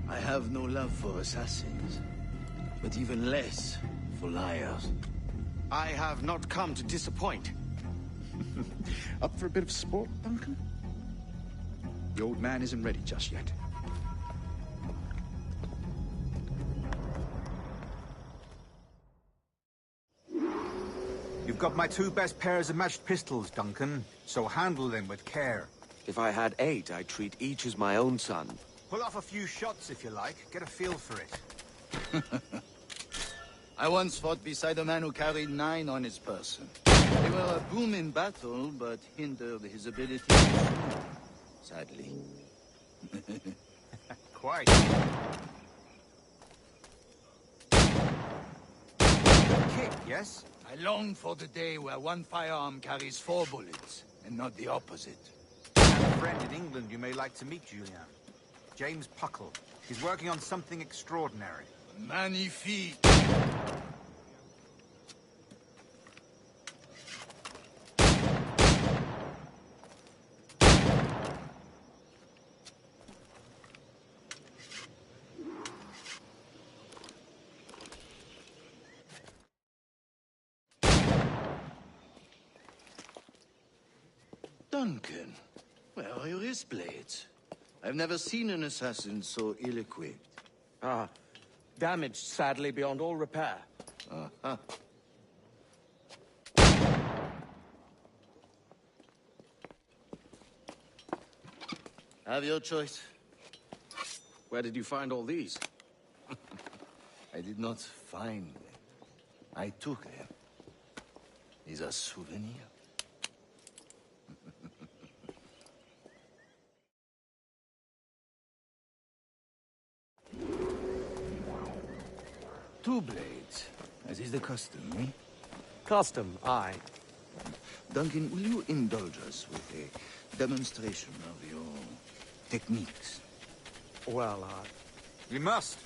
I have no love for assassins, but even less for liars. I have not come to disappoint. Up for a bit of sport, Duncan? The old man isn't ready just yet. You've got my 2 best pairs of matched pistols, Duncan, so handle them with care. If I had 8, I'd treat each as my own son. Pull off a few shots if you like, get a feel for it. I once fought beside a man who carried 9 on his person. They were a boom in battle, but hindered his ability to shoot, sadly. Quite. Kick, yes? I long for the day where one firearm carries 4 bullets, and not the opposite. I have a friend in England you may like to meet, Julian. James Puckle. He's working on something extraordinary. Magnifique! Duncan, where are your wrist blades? I've never seen an assassin so ill-equipped. Ah, damaged sadly beyond all repair. Uh-huh. Have your choice. Where did you find all these? I did not find them. I took them. These are souvenirs. Two blades, as is the custom, eh? Custom, aye. Duncan, will you indulge us with a demonstration of your techniques? Well, We must.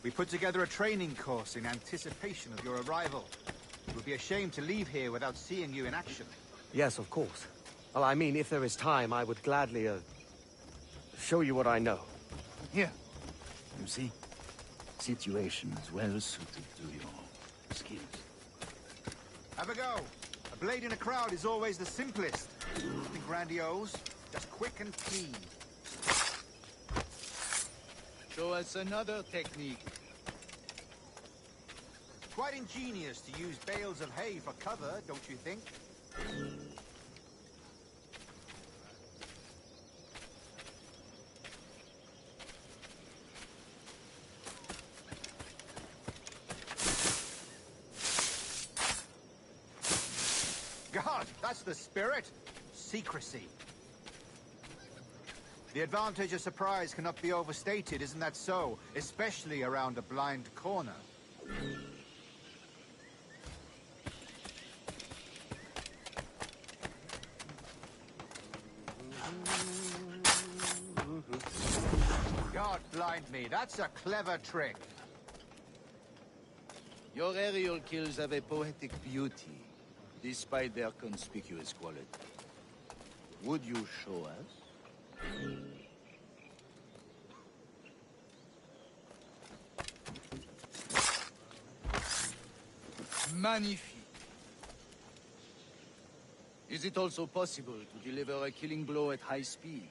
We put together a training course in anticipation of your arrival. It would be a shame to leave here without seeing you in action. yes, of course. Well, I mean, if there is time, I would gladly, show you what I know. Here. You see? Situation is well suited to your skills. Have a go. A blade in a crowd is always the simplest. Nothing grandiose, just quick and clean. Show us another technique. Quite ingenious to use bales of hay for cover, don't you think? God, that's the spirit. Secrecy. The advantage of surprise cannot be overstated, isn't that so? Especially around a blind corner. God blind me, that's a clever trick. Your aerial kills have a poetic beauty, despite their conspicuous quality. Would you show us? Magnifique. Is it also possible to deliver a killing blow at high speed?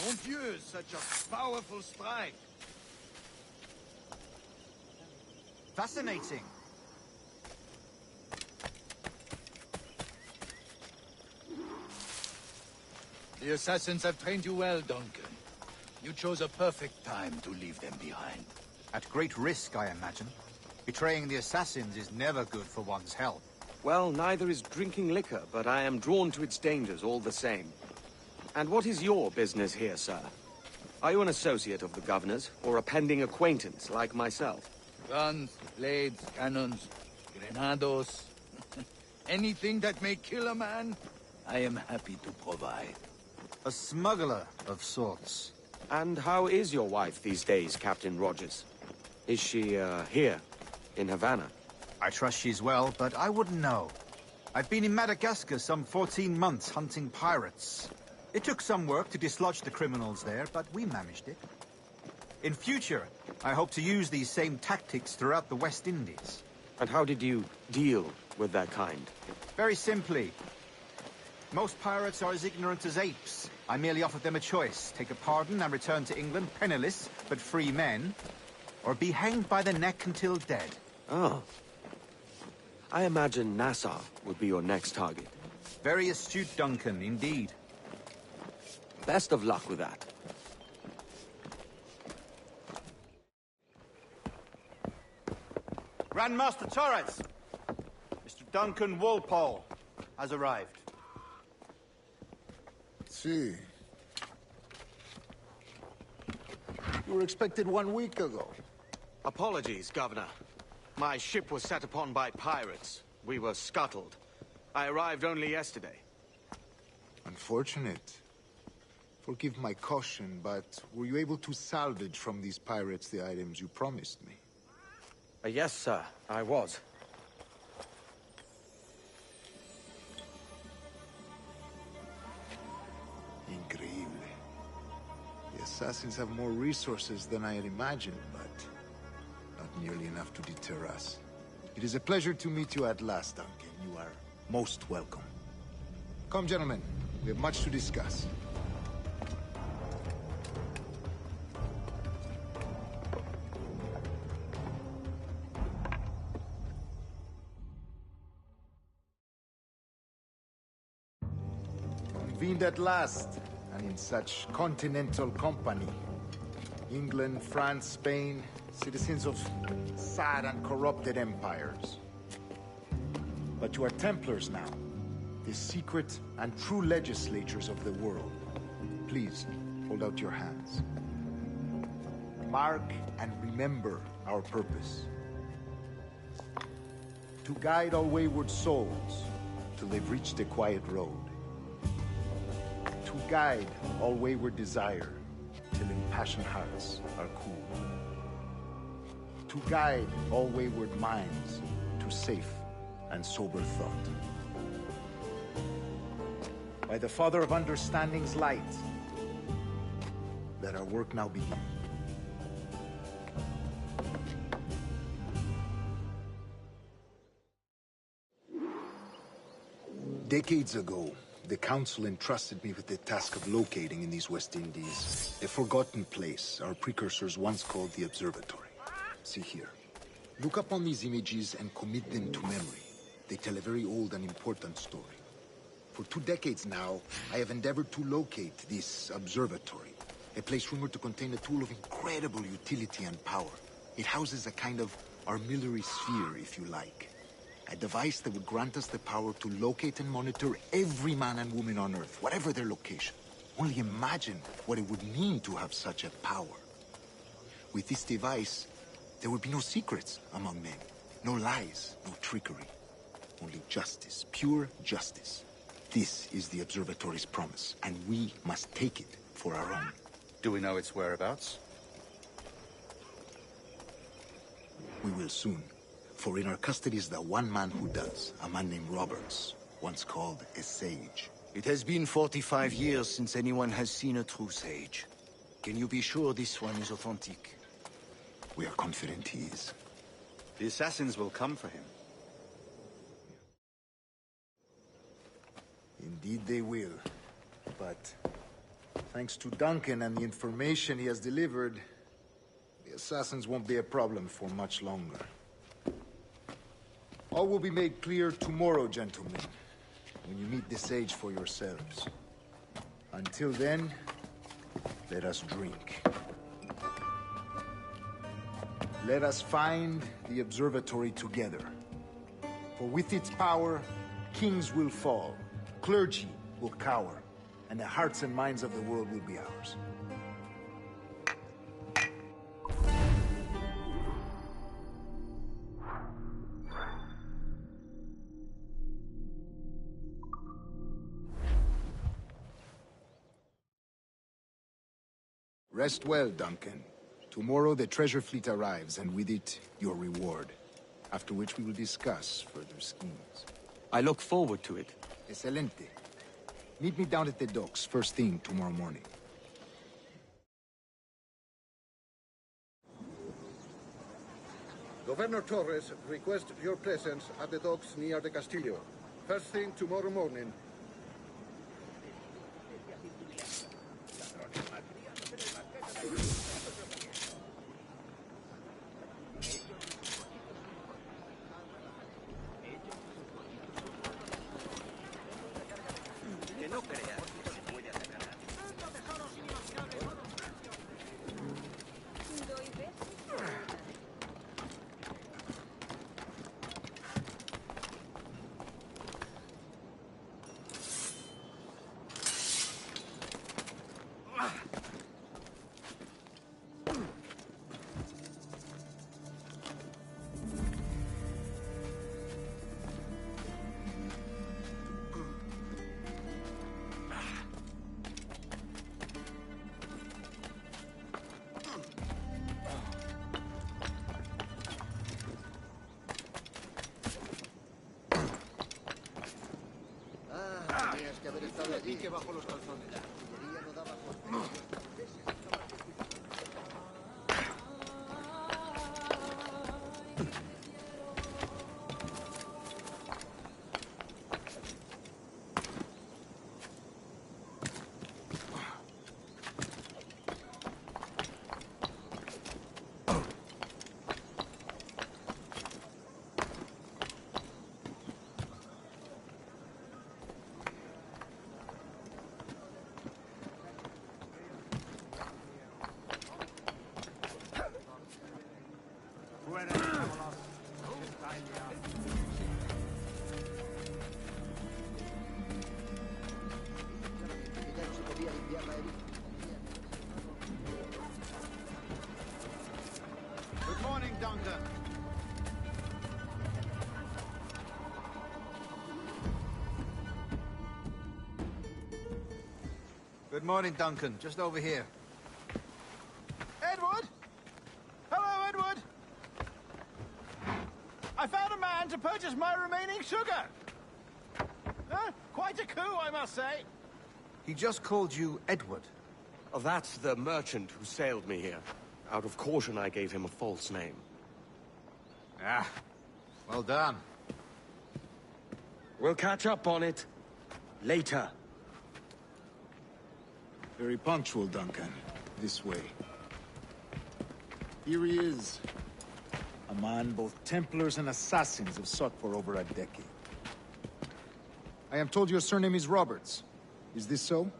Mon Dieu, such a powerful strike! Fascinating. The assassins have trained you well, Duncan. You chose a perfect time to leave them behind. At great risk, I imagine. Betraying the assassins is never good for one's health. Well, neither is drinking liquor, but I am drawn to its dangers all the same. And what is your business here, sir? Are you an associate of the governor's, or a pending acquaintance like myself? Guns, blades, cannons, grenados. Anything that may kill a man, I am happy to provide. A smuggler of sorts. And how is your wife these days, Captain Rogers? Is she, here, in Havana? I trust she's well, but I wouldn't know. I've been in Madagascar some 14 months hunting pirates. It took some work to dislodge the criminals there, but we managed it. In future, I hope to use these same tactics throughout the West Indies. And how did you deal with that kind? Very simply. Most pirates are as ignorant as apes. I merely offered them a choice. Take a pardon and return to England penniless, but free men. Or be hanged by the neck until dead. Oh. I imagine Nassau would be your next target. Very astute, Duncan, indeed. Best of luck with that. Grandmaster Torres! Mr. Duncan Walpole has arrived. See. You were expected 1 week ago. Apologies, Governor. My ship was set upon by pirates. We were scuttled. I arrived only yesterday. Unfortunate. Forgive my caution, but were you able to salvage from these pirates the items you promised me? Yes, sir, I was. Increíble. The assassins have more resources than I had imagined, but not nearly enough to deter us. It is a pleasure to meet you at last, Duncan. You are most welcome. Come, gentlemen. We have much to discuss. Convened at last, and in such continental company. England, France, Spain, citizens of sad and corrupted empires. But you are Templars now, the secret and true legislators of the world. Please, hold out your hands. Mark and remember our purpose. To guide all wayward souls till they've reached the quiet road. To guide all wayward desire till impassioned hearts are cool. To guide all wayward minds to safe and sober thought. By the Father of Understanding's light, let our work now begin. Decades ago, the Council entrusted me with the task of locating in these West Indies a forgotten place our precursors once called the Observatory. See here. Look upon these images and commit them to memory. They tell a very old and important story. For 2 decades now, I have endeavored to locate this observatory, a place rumored to contain a tool of incredible utility and power. It houses a kind of armillary sphere, if you like. A device that would grant us the power to locate and monitor every man and woman on Earth, whatever their location. Only imagine what it would mean to have such a power. With this device, there would be no secrets among men, no lies, no trickery. Only justice, pure justice. This is the Observatory's promise, and we must take it for our own. Do we know its whereabouts? We will soon. For in our custody is the one man who does, a man named Roberts, once called a sage. It has been 45 years since anyone has seen a true sage. Can you be sure this one is authentic? We are confident he is. The assassins will come for him. Indeed they will. But thanks to Duncan and the information he has delivered, the assassins won't be a problem for much longer. All will be made clear tomorrow, gentlemen, when you meet the sage for yourselves. Until then, let us drink. Let us find the observatory together. For with its power, kings will fall, clergy will cower, and the hearts and minds of the world will be ours. Rest well, Duncan. Tomorrow the treasure fleet arrives, and with it, your reward. After which we will discuss further schemes. I look forward to it. Excelente. Meet me down at the docks first thing tomorrow morning. Governor Torres requests your presence at the docks near the Castillo. First thing tomorrow morning. Tenías que haber estado allí que bajo los calzones. La artillería no daba Good morning, Duncan. Good morning, Duncan. Just over here. Edward? Hello, Edward. I found a man to purchase my remaining sugar. Quite a coup, I must say. He just called you Edward. Oh, that's the merchant who sailed me here. Out of caution, I gave him a false name. Ah, well done. We'll catch up on it later. Very punctual, Duncan. This way. Here he is. A man both Templars and Assassins have sought for over a decade. I am told your surname is Roberts. Is this so?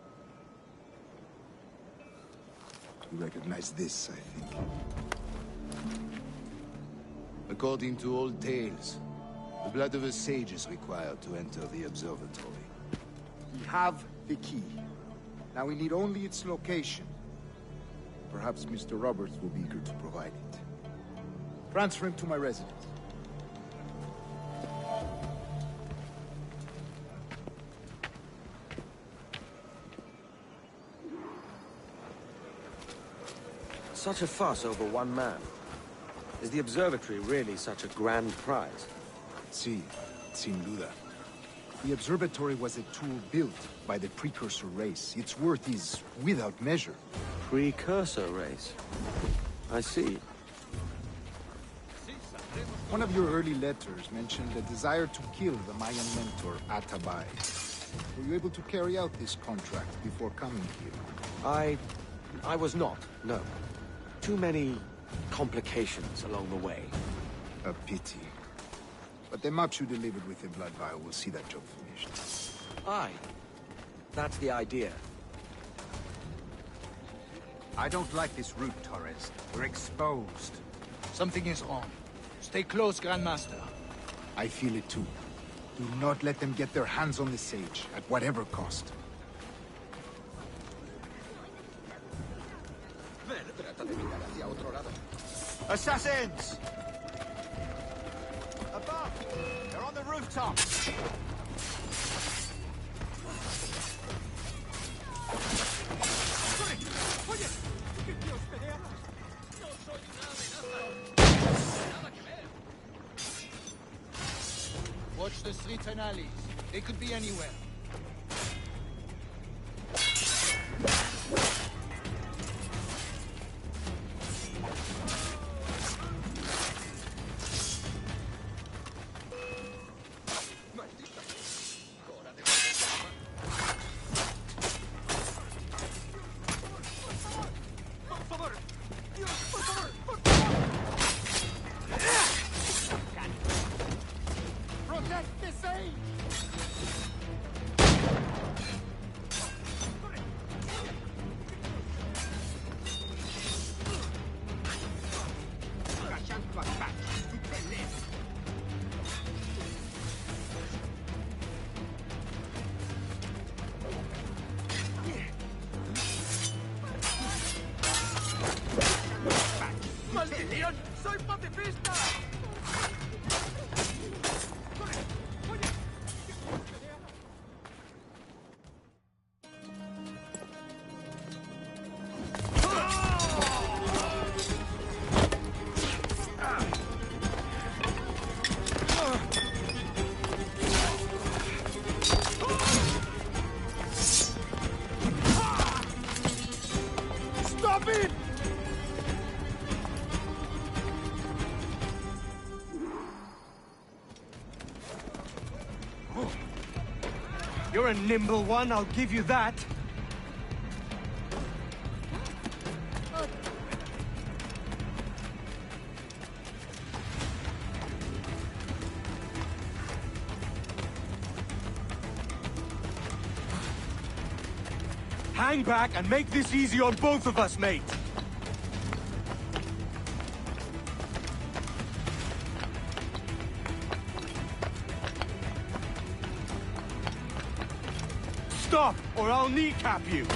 You recognize this, I think. According to old tales, the blood of a sage is required to enter the observatory. We have the key. Now we need only its location. Perhaps Mr. Roberts will be eager to provide it. Transfer him to my residence. Such a fuss over one man. Is the observatory really such a grand prize? Sí, sin duda. The observatory was a tool built by the precursor race. Its worth is without measure. Precursor race. I see. One of your early letters mentioned a desire to kill the Mayan mentor, Atabay. Were you able to carry out this contract before coming here? I was not, no. Too many complications along the way. A pity. But the maps you delivered with the blood vial will see that job finished. Aye. That's the idea. I don't like this route, Torres. We're exposed. Something is wrong. Stay close, Grandmaster. I feel it too. Do not let them get their hands on the sage, at whatever cost. Assassins! Above! They're on the rooftop! Watch the streets and alleys. They could be anywhere. ¡Maldición! ¡Soy pacifista! Stop it! You're a nimble one, I'll give you that. Hang back and make this easy on both of us, mate. Stop, or I'll kneecap you!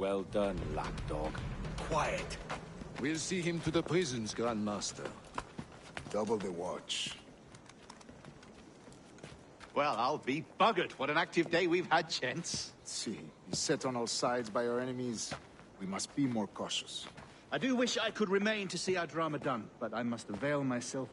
Well done, lapdog. Quiet. We'll see him to the prisons, Grandmaster. Double the watch. Well, I'll be buggered. What an active day we've had, gents. See, he's set on all sides by our enemies. We must be more cautious. I do wish I could remain to see our drama done, but I must avail myself